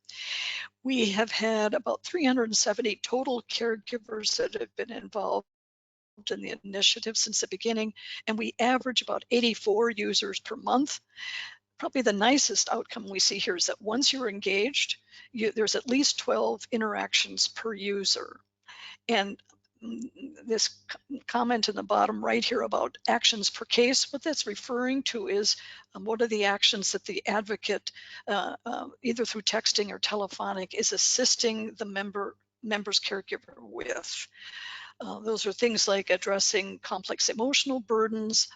S5: We have had about 370 total caregivers that have been involved in the initiative since the beginning, and we average about 84 users per month. Probably the nicest outcome we see here is that once you're engaged, there's at least 12 interactions per user. And this comment in the bottom right here about actions per case, what that's referring to is what are the actions that the advocate, either through texting or telephonic, is assisting the member's caregiver with. Those are things like addressing complex emotional burdens,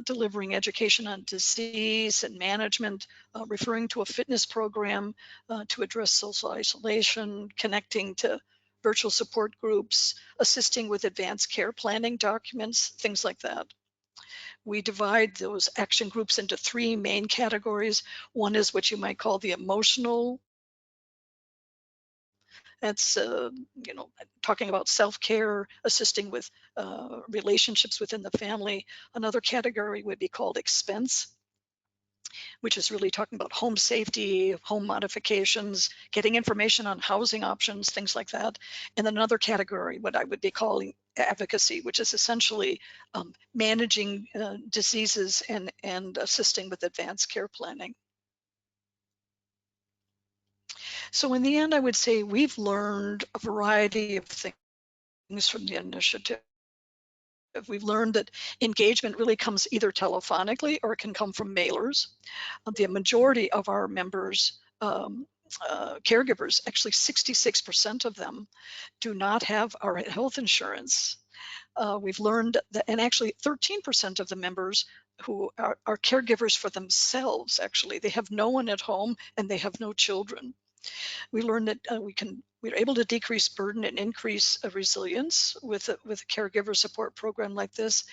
S5: delivering education on disease and management, referring to a fitness program to address social isolation, connecting to virtual support groups, assisting with advanced care planning documents, things like that. We divide those action groups into 3 main categories. One is what you might call the emotional. That's talking about self-care, assisting with relationships within the family. Another category would be called expense, which is really talking about home safety, home modifications, getting information on housing options, things like that. And another category, what I would be calling advocacy, which is essentially managing diseases and assisting with advanced care planning. So in the end, I would say we've learned a variety of things from the initiative. We've learned that engagement really comes either telephonically or it can come from mailers. The majority of our members, caregivers, actually 66% of them do not have our health insurance. We've learned that, and actually 13% of the members who are caregivers for themselves, actually, they have no one at home and they have no children. We learned that we're able to decrease burden and increase resilience with a caregiver support program like this.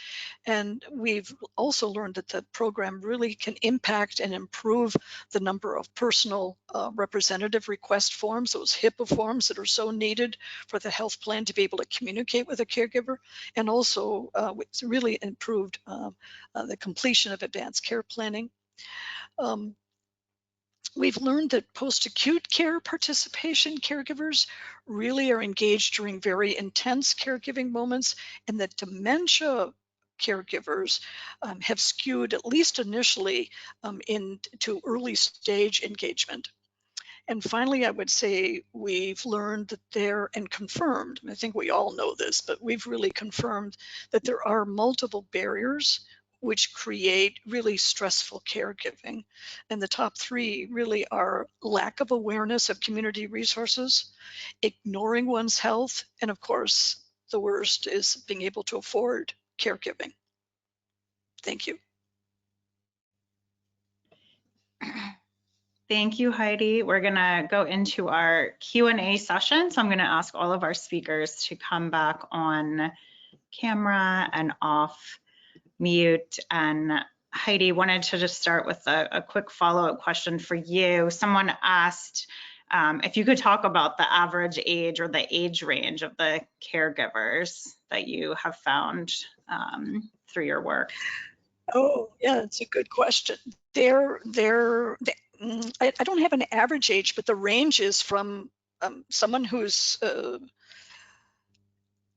S5: And we've also learned that the program really can impact and improve the number of personal representative request forms, those HIPAA forms that are so needed for the health plan to be able to communicate with a caregiver. And also it's really improved the completion of advanced care planning. We've learned that post-acute care participation caregivers really are engaged during very intense caregiving moments, and that dementia caregivers have skewed, at least initially, into early stage engagement. And finally, I would say we've learned that and confirmed, I think we all know this, but we've really confirmed that there are multiple barriers which create really stressful caregiving. And the top 3 really are lack of awareness of community resources, ignoring one's health, and of course, the worst is being able to afford caregiving. Thank you.
S2: Thank you, Heidi. We're gonna go into our Q&A session. So I'm gonna ask all of our speakers to come back on camera and off mute. And Heidi, wanted to just start with a quick follow-up question for you. Someone asked if you could talk about the average age or the age range of the caregivers that you have found through your work.
S5: Oh, yeah, that's a good question. I don't have an average age, but the range is from someone who's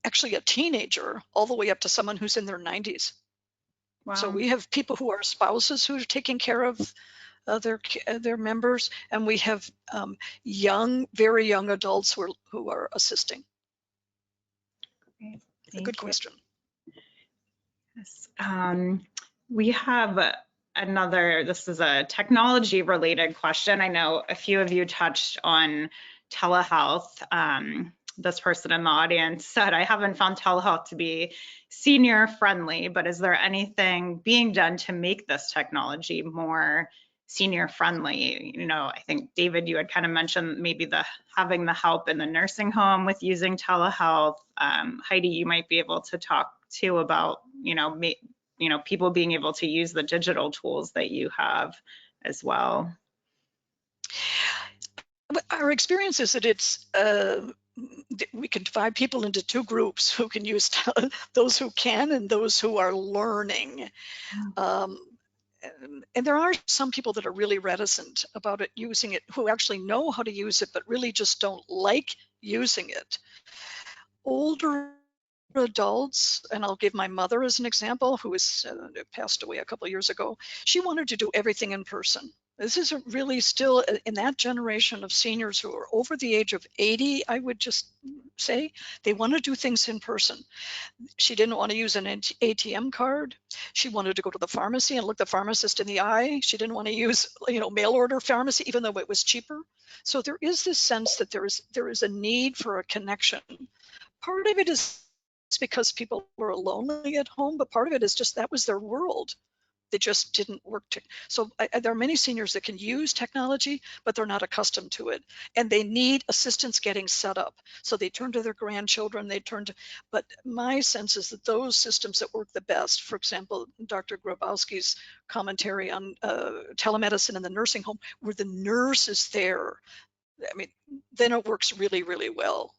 S5: actually a teenager all the way up to someone who's in their 90s. Wow. So we have people who are spouses who are taking care of their members, and we have very young adults who are assisting. A good question.
S2: Yes. We have this is a technology related question. I know a few of you touched on telehealth. This person in the audience said, I haven't found telehealth to be senior friendly, but is there anything being done to make this technology more senior friendly? You know, I think David, you had kind of mentioned maybe having the help in the nursing home with using telehealth. Heidi, you might be able to talk too about, people being able to use the digital tools that you have as well.
S5: Our experience is that we can divide people into 2 groups who can use those who can and those who are learning. And there are some people that are really reticent about using it, who actually know how to use it, but really just don't like using it. Older adults, and I'll give my mother as an example, who passed away a couple of years ago. She wanted to do everything in person. This is really still in that generation of seniors who are over the age of 80. I would just say. They want to do things in person. She didn't want to use an ATM card. She wanted to go to the pharmacy and look the pharmacist in the eye. She didn't want to use, mail order pharmacy, even though it was cheaper. So there is this sense that there is a need for a connection. Part of it is because people were lonely at home, but part of it is just that was their world. They just didn't work. So there are many seniors that can use technology, but they're not accustomed to it. And they need assistance getting set up. So they turn to their grandchildren, but my sense is that those systems that work the best, for example, Dr. Grabowski's commentary on telemedicine in the nursing home, where the nurse is there, I mean, then it works really, really well.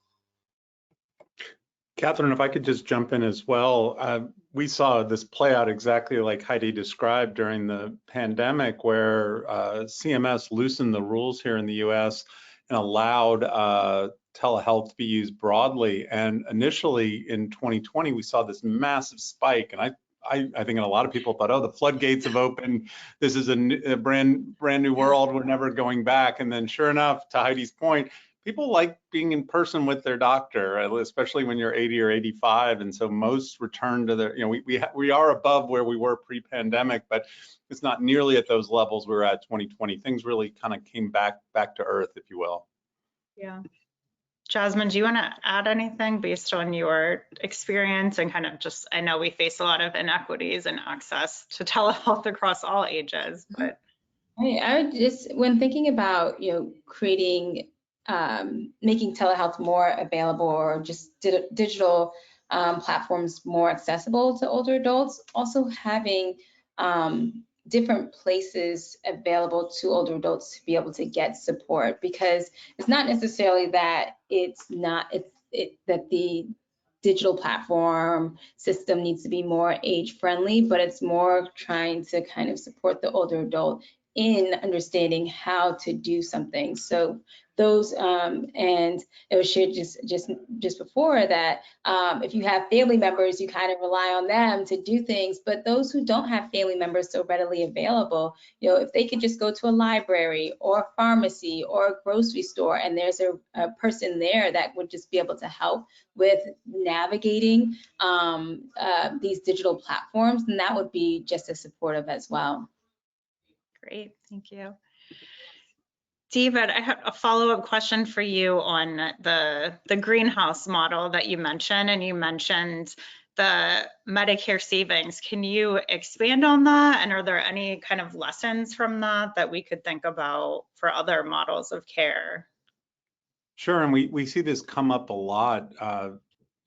S3: Catherine, if I could just jump in as well. We saw this play out exactly like Heidi described during the pandemic, where CMS loosened the rules here in the US and allowed telehealth to be used broadly. And initially in 2020, we saw this massive spike. And I think a lot of people thought, oh, the floodgates have opened. This is a brand new world. We're never going back. And then sure enough, to Heidi's point, people like being in person with their doctor, especially when you're 80 or 85. And so most return to their, we are above where we were pre-pandemic, but it's not nearly at those levels we were at 2020. Things really kind of came back to earth, if you will.
S2: Yeah. Jasmine, do you want to add anything based on your experience and kind of just, I know we face a lot of inequities and access to telehealth across all ages, but.
S4: I would just, when thinking about, creating, making telehealth more available or just digital platforms more accessible to older adults, also having different places available to older adults to be able to get support, because it's not necessarily that that the digital platform system needs to be more age friendly, but it's more trying to kind of support the older adult in understanding how to do something. So those, and it was shared just before that, if you have family members, you kind of rely on them to do things, but those who don't have family members so readily available, if they could just go to a library or a pharmacy or a grocery store, and there's a person there that would just be able to help with navigating these digital platforms, then that would be just as supportive as well.
S2: Great, thank you. David, I have a follow-up question for you on the greenhouse model that you mentioned, and you mentioned the Medicare savings. Can you expand on that? And are there any kind of lessons from that we could think about for other models of care?
S3: Sure, and we see this come up a lot.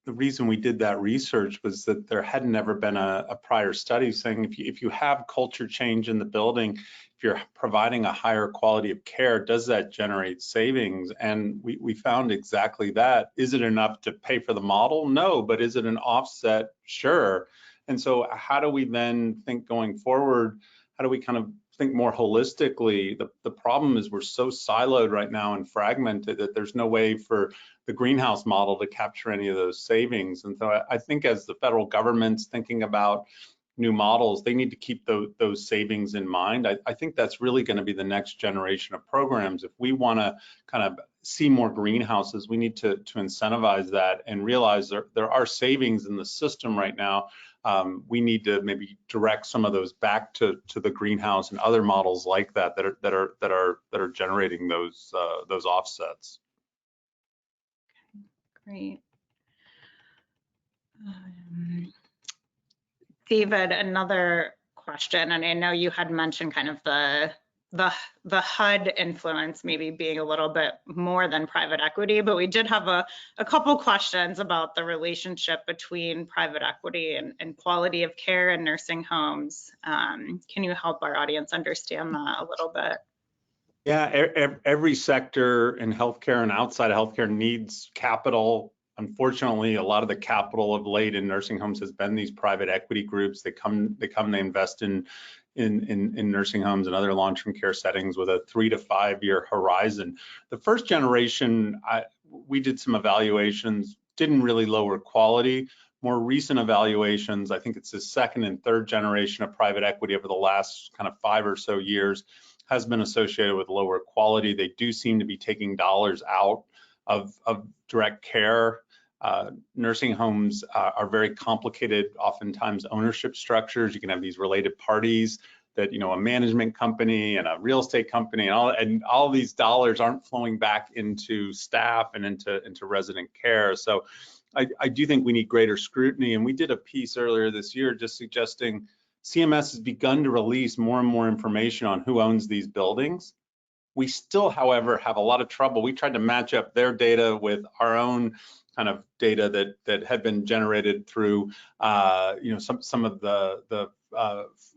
S3: The reason we did that research was that there had never been a prior study saying if you have culture change in the building, if you're providing a higher quality of care, does that generate savings? And we found exactly that. Is it enough to pay for the model? No, but is it an offset? Sure. And so how do we then think going forward? How do we kind of think more holistically? The problem is we're so siloed right now and fragmented that there's no way for the greenhouse model to capture any of those savings. And so I think as the federal government's thinking about new models, they need to keep those savings in mind. I think that's really going to be the next generation of programs. If we want to kind of see more greenhouses, we need to incentivize that and realize there are savings in the system right now. We need to maybe direct some of those back to the greenhouse and other models like that are generating those offsets.
S2: Great. David, another question, and I know you had mentioned kind of the HUD influence maybe being a little bit more than private equity, but we did have a couple questions about the relationship between private equity and quality of care in nursing homes. Can you help our audience understand that a little bit?
S3: Yeah, every sector in healthcare and outside of healthcare needs capital. Unfortunately, a lot of the capital of late in nursing homes has been these private equity groups. They invest in nursing homes and other long-term care settings with a 3 to 5 year horizon. The first generation, we did some evaluations, didn't really lower quality. More recent evaluations, I think it's the second and third generation of private equity over the last kind of 5 or so years, has been associated with lower quality. They do seem to be taking dollars out of direct care. Nursing homes are very complicated, oftentimes ownership structures. You can have these related parties that, you know, a management company and a real estate company, and all these dollars aren't flowing back into staff and into resident care. So I do think we need greater scrutiny. And we did a piece earlier this year just suggesting CMS has begun to release more and more information on who owns these buildings. We still, however, have a lot of trouble. We tried to match up their data with our own kind of data that had been generated through, you know, some of the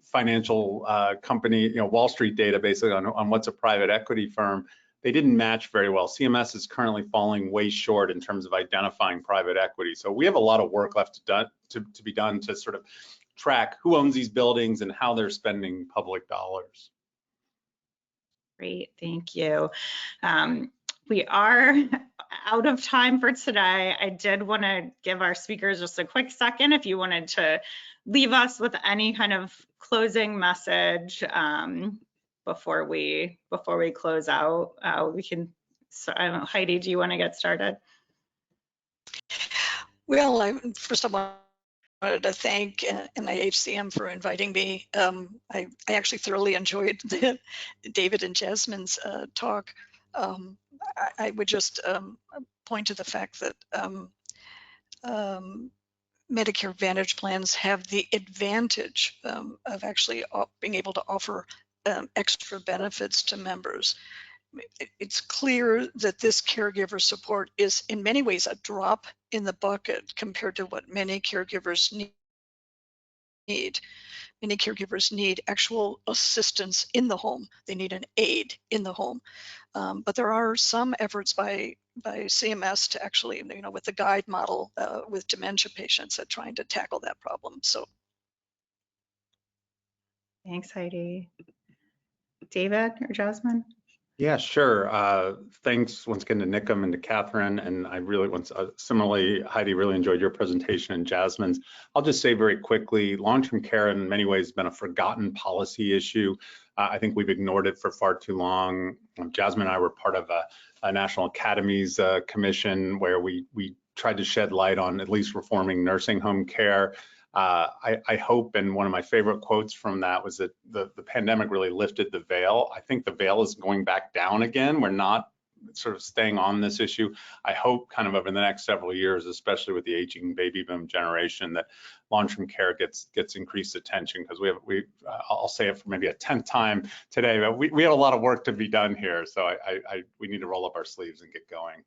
S3: financial company, you know, Wall Street data, basically on what's a private equity firm. They didn't match very well. CMS is currently falling way short in terms of identifying private equity. So we have a lot of work left to be done to sort of track who owns these buildings and how they're spending public dollars.
S2: Great, thank you. We are out of time for today. I did want to give our speakers just a quick second if you wanted to leave us with any kind of closing message before we close out. We can. So, I don't know, Heidi, do you want to get started?
S5: Well, first of all, I wanted to thank NIHCM for inviting me. I actually thoroughly enjoyed David and Jasmine's talk. I would just point to the fact that Medicare Advantage plans have the advantage of actually being able to offer extra benefits to members. It's clear that this caregiver support is in many ways a drop in the bucket compared to what many caregivers need. Many caregivers need actual assistance in the home. They need an aid in the home. But there are some efforts by CMS to actually, you know, with the guide model with dementia patients at trying to tackle that problem. So.
S2: Thanks, Heidi. David or Jasmine?
S3: Yeah, sure. Thanks once again to NIHCM and to Catherine. And I really similarly, Heidi, really enjoyed your presentation and Jasmine's. I'll just say very quickly, long-term care in many ways has been a forgotten policy issue. I think we've ignored it for far too long. Jasmine and I were part of a National Academies Commission where we tried to shed light on at least reforming nursing home care. I hope, and one of my favorite quotes from that was that the pandemic really lifted the veil. I think the veil is going back down again. We're not sort of staying on this issue. I hope kind of over the next several years, especially with the aging baby boom generation, that long-term care gets increased attention, because I'll say it for maybe a 10th time today, but we have a lot of work to be done here. So we need to roll up our sleeves and get going.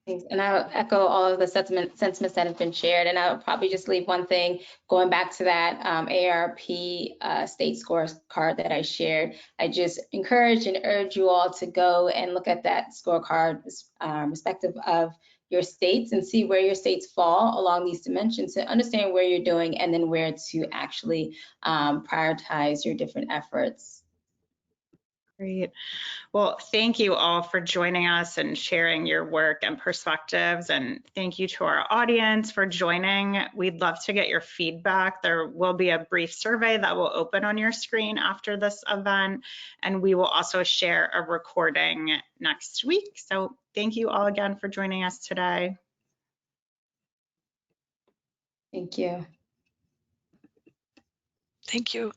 S4: Thanks. And I'll echo all of the sentiments that have been shared. And I'll probably just leave one thing, going back to that AARP state scorecard that I shared. I just encourage and urge you all to go and look at that scorecard respective of your states and see where your states fall along these dimensions to understand where you're doing and then where to actually prioritize your different efforts.
S2: Great. Well, thank you all for joining us and sharing your work and perspectives. And thank you to our audience for joining. We'd love to get your feedback. There will be a brief survey that will open on your screen after this event. And we will also share a recording next week. So thank you all again for joining us today.
S4: Thank you.
S5: Thank you.